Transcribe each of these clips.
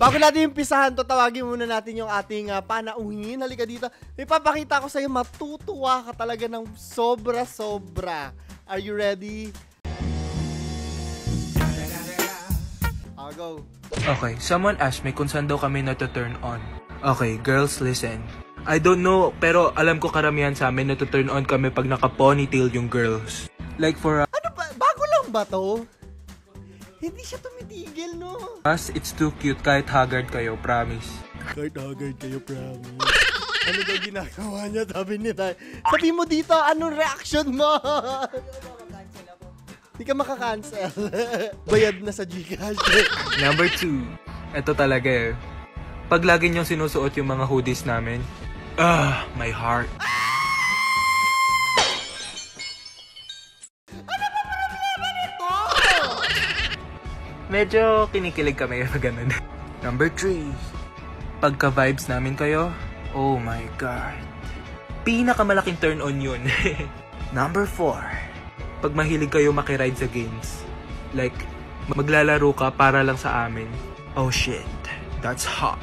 Bago natin umpisahan to, tawagin muna natin yung ating panauhin. Halika dito. Ipapakita ko sa'yo, matutuwa ka talaga ng sobra-sobra. Are you ready? I'll go. Okay, someone asked me kung saan daw kami na-turn on. Okay, girls, listen. I don't know, pero alam ko karamihan sa amin na-turn on kami pag naka-ponytail yung girls. Like for Ano ba? Bago lang ba to? Hindi siya tumitigil, no? us, it's too cute kahit haggard kayo, promise. Kahit haggard kayo, promise. Ano daw ginagawa niya? Sabi nila. Sabi mo dito, anong reaction mo? Hindi ka makakancel. Bayad na sa Gcash. Number 2, eto talaga eh. Pag lagi niyong sinusuot yung mga hoodies namin, my heart. Medyo kinikilig kami yung ganun. Number 3, pagka-vibes namin kayo, oh my God. Pinakamalaking turn on yun. Number 4, pag mahilig kayo makiride sa games. Like, maglalaro ka para lang sa amin. Oh shit, that's hot.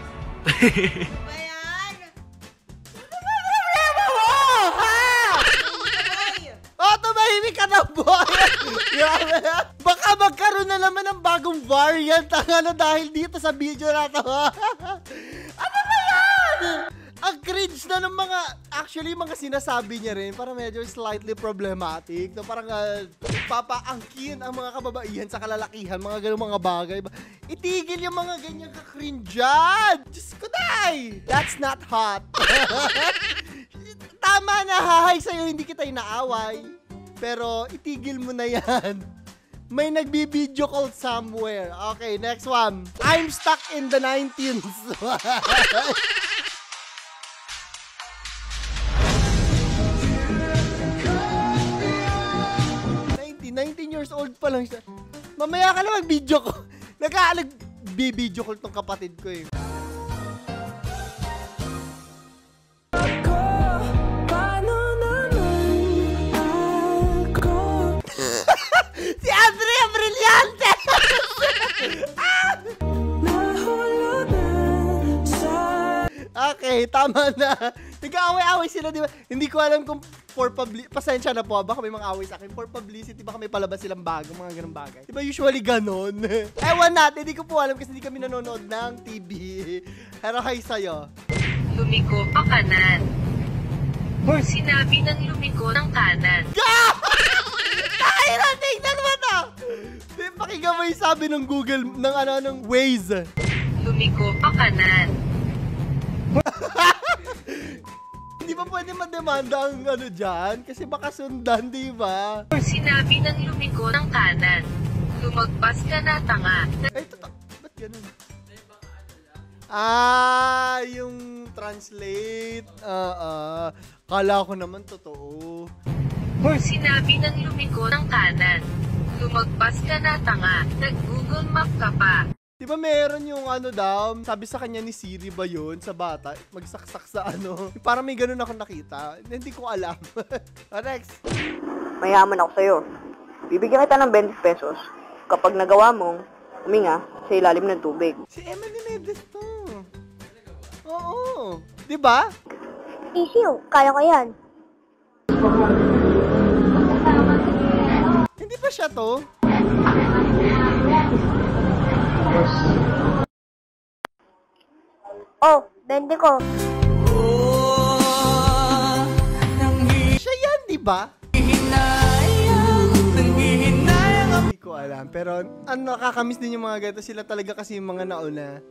Tumahimik ka na, boy! Baka magkaroon na naman ng bagong variant dahil dito sa video na to. Ano ba yan? Ang cringe na ng mga, actually, mga sinasabi niya rin, parang medyo slightly problematic. No? Parang papaangkin ang mga kababaihan sa kalalakihan, mga ganung mga bagay. Itigil yung mga ganyang ka-cringean! Diyos ko, day! That's not hot. Tama na, hahay sa'yo, hindi kita inaaway. Pero itigil mo na yan. May nagbi-video call somewhere. Okay, next one. I'm stuck in the 19s. 19 years old pa lang siya. Mamaya ka na mag-video call. Nag-video call tong kapatid ko eh. Si Andrea Brillante! Okay, tama na. Nag-aaway-aaway sila, di ba? Hindi ko alam kung for publicity. Pasensya na po, baka may mga away sa akin. For publicity, baka may palabas silang bago, mga ganun bagay. Di ba usually ganon? Ewan natin, hindi ko po alam kasi hindi kami nanonood ng TV. Pero hi sa'yo. Lumiko pa kanan. Sinabi ng lumiko ng kanan. Tahira, tingnan mo to! Pakinggan mo yung sabi ng Google, ng Waze. Lumiko pa kanan. Hindi ba pwede mademanda ang dyan? Kasi baka sundan, di ba? Sinabi ng lumiko ng kanan. Lumagpas ka na, tanga. Ay, ba't ganun? Yung translate. Kala ko naman totoo. Sinabi ng lumiko ng kanan. Lumagpas ka na, tanga. Nag-Google Map ka pa. Di ba meron yung daw, sabi sa kanya ni Siri ba yun sa bata, magsaksak sa parang may ganun ako nakita. Hindi ko alam. Next. Mayaman ako sa'yo. Bibigyan kita ng 20 pesos kapag nagawa mong huminga sa ilalim ng tubig. Si Emma Menendez to. Oo. Di ba? Easy, kaya ko yan. Hindi ba siya to? Oh, 20 ko. Siya yan, di ba? Hindi ko alam. Pero nakakamiss din yung mga ganito. Sila talaga kasi yung mga nauna.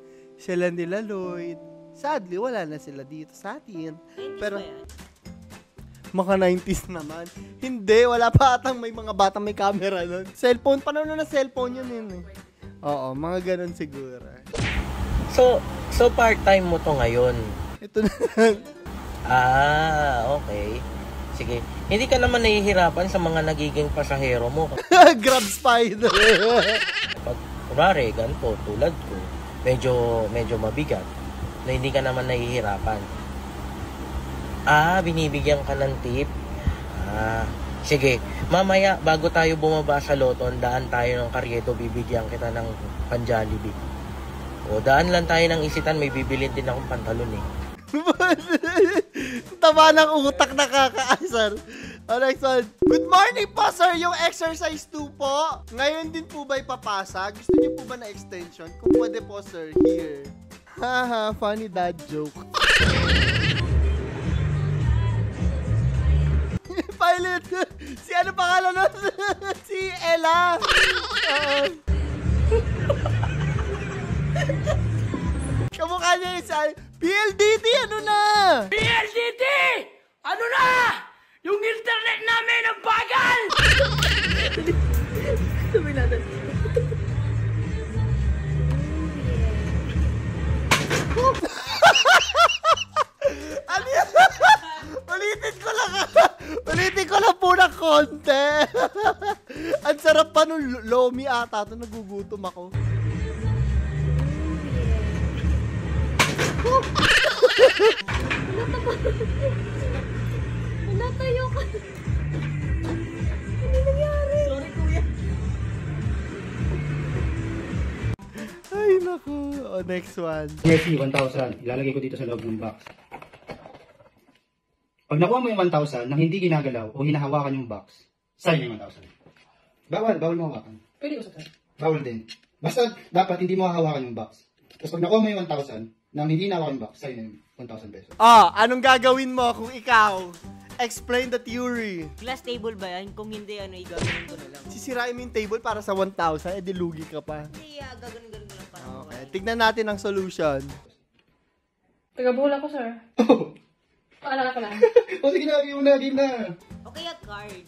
Sila nila Lloyd. Sadly, wala na sila dito sa atin. Pero mga 90s naman. Hindi, wala pa atang may mga batang may camera nun. Cellphone, panahon na cellphone yun eh. Oo, mga ganun siguro. So part-time mo to ngayon? Ito na. Okay. Sige. Hindi ka naman nahihirapan sa mga nagiging pasahero mo. Grab spider. Pag kunwari, ganito, tulad ko, medyo mabigat, na hindi ka naman nahihirapan. Binibigyan ka ng tip? Sige. Mamaya, bago tayo bumaba sa Loton, daan tayo ng Karyeto, bibigyan kita ng pan-Jollibee. O, daan lang tayo ng isitan, may bibilin din akong pantalon eh. Tama ng utak, nakakaasar. Next one. Good morning po, sir. Yung exercise 2 po. Ngayon din po ba ipapasa? Gusto niyo po ba na extension? Kung pwede po, sir. Here. Haha, funny dad joke. Pilot. Si ano pangalan nun? Si Ella. Kamukha niya yung sa PLDT, ano na? PLDT! Ano na? Yung internet namin ang bagal! Sabi natin. Ano yan? Ulitin ko lang po ng konti. Ang sarap pa nung lomi ata. Ito nagugutom ako. Natayo ka. Ano nangyari? Sorry, kuya. Ay, naku. O, next one. Jersey, 1,000. Ilalagay ko dito sa loob ng box. Pag nakuha mo yung 1,000 nang hindi ginagalaw o hinahawakan yung box, sa'yo yung 1,000. Bawal mo hawakan. Pwede ko sa Bawal din. Basta dapat hindi mo hahawakan yung box. Tapos pag nakuha mo yung 1,000 nang hindi hinahawakan yung box, sa'yo na yung 1,000 pesos. Anong gagawin mo kung ikaw? Explain the theory. Glass table ba yan? Kung hindi, igaganon ko na lang. Sisirain mo yung table para sa 1,000, edi lugi ka pa. Hindi, gaganon ko lang para. Okay, tignan natin ang solution. Taga-bola ko, sir. Paalala ko lang. O sige na, game na. O kaya card.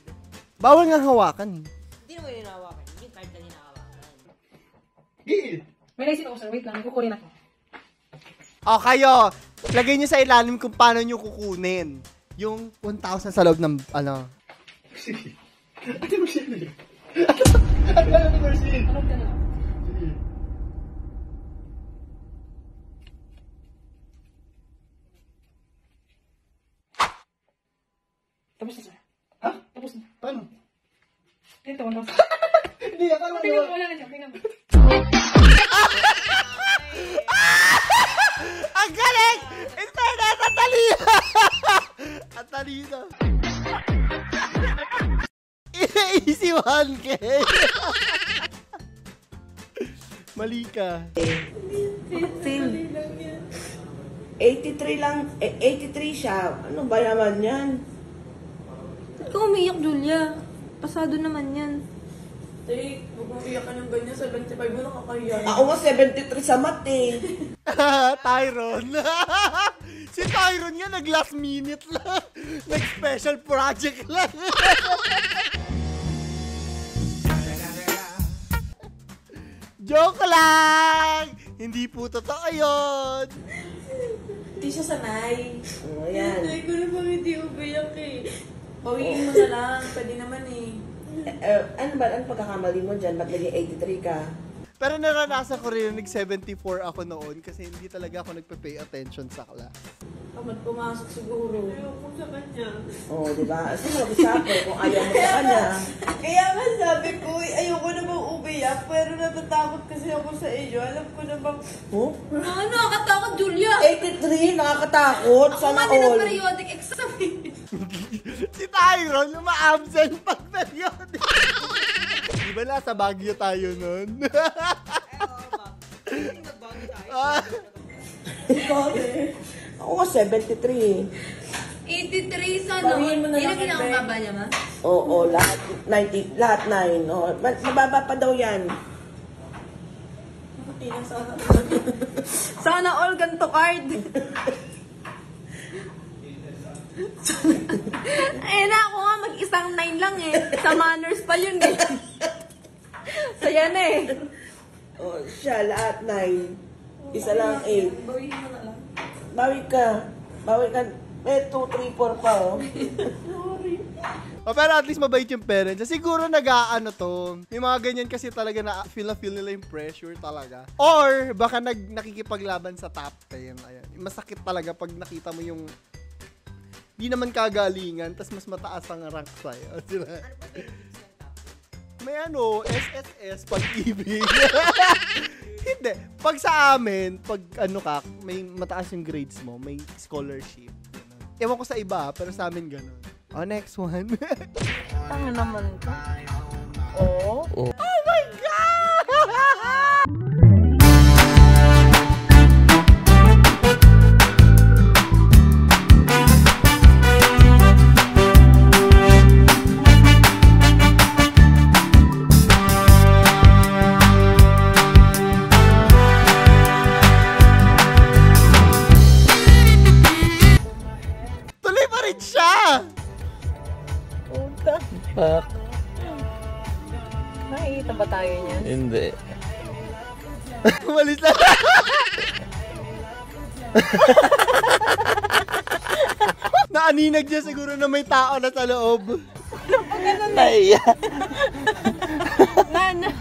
Bawal nga hawakan. Hindi naman hinahawakan. Yung card lang hinahawakan. Gil! May naisip ako, sir. Wait lang. Kukunin ako. O kayo, lagay nyo sa ilalim kung paano nyo kukunin yung 1,000 sa loob ng, ano. Sige. Ate Marcel. Ate Marcel. Anong ka na? Tapos na, sir. Ha? Tapos na. Paano? Ito, 1,000. Hindi, paano? Tingnan mo lang na siya. Tingnan mo. Ang galing! Internet, ang talino! Ang talino. Easy 1K. Mali ka. 83 lang, 83 siya. Ano ba naman yan? Ba't ka umiyak, Julia? Pasado naman yan. Tay, huwag mong iyak ka ng ganyan. 75 mo nakakahiya. Ako nga 73 sa mat eh. Tyron. Si Tyron nga nag-last minute lang. Nag-special project lang. Joke lang! Hindi po totoo yun. Hindi siya sanay. O, yan. Tay, ko na bang hindi umiyak eh. Bawiin mo na lang. Pwede naman eh. Ano pagkakamali mo dyan? Ba't naging 83 ka? Pero naranasan ko rin nag-74 ako noon kasi hindi talaga ako nagpe-pay attention sa class. Kamad pumasok siguro. Ayoko sa kanya. Oo, di ba? Sino mag-usapan kung ayaw mo sa kanya? Kaya nga sabi ko, ayoko na bang umiyak, pero natatakot kasi ako sa iyo. Alam ko na bang... Huh? Ano, nakakatakot, Julia. 83? Nakakatakot? Sana all. Periodic exam. Si Tyron, uma-absent pag periodic. Di ba nasa Baguio tayo nun? Ako nga 73. 83 sa ano? Bawiin mo na lang, Hindi na Ebe. kinakababa niya, ma? Oo, lahat 90, lahat 9. Oh, mababa pa daw yan. Sana all ganito card. Ayun na, ako nga mag-isang 9 lang eh. Sa manners pa yun eh. Saya na eh. Oh, siya, lahat 9. Isa lang 8. Bawiin mo na lang. Bawi ka. Bawi ka. May 2, 3, 4 pa, oh. Pero at least mabait yung parents. Siguro nag-aano to. May mga ganyan kasi talaga na feel nila yung pressure talaga. Or baka nakikipaglaban sa top 10. Ayan. Masakit talaga pag nakita mo yung di naman kagalingan, tas mas mataas ang rank sa'yo. Diba? May SSS, pag-ibig. Hindi. Pag sa amin, pag ano ka, may mataas yung grades mo, may scholarship. Ganun. Ewan ko sa iba, pero sa amin ganun. Oh, next one. Tanga naman ka. Oo. Oh my God! Tuloy pa rin siya! Puta. Fuck. Nakikita ba tayo niyan? Hindi. Umalis na. Naaninag niya siguro na may tao na sa loob. Naiya. Nana.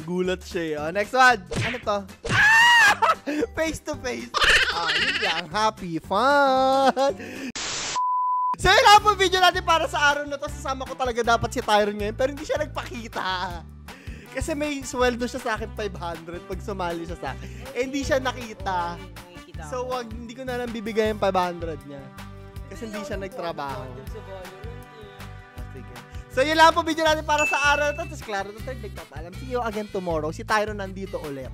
Gulat siya eh. Oh, next one. Ano to? Face to face. Yun lang. Happy fun. So yun lang po video natin para sa araw na to. Sasama ko talaga dapat si Tyron ngayon. Pero hindi siya nagpakita. Kasi may sweldo siya sa akin 500 pag sumali siya sa akin. Eh hindi siya nakita. So hindi ko na lang bibigay yung 500 niya. Kasi hindi siya nagtrabaho. Sige. So yun lang po video natin para sa araw na to. Tapos klaro na third, nagpapaalam. See you again tomorrow. Si Tyron nandito ulit.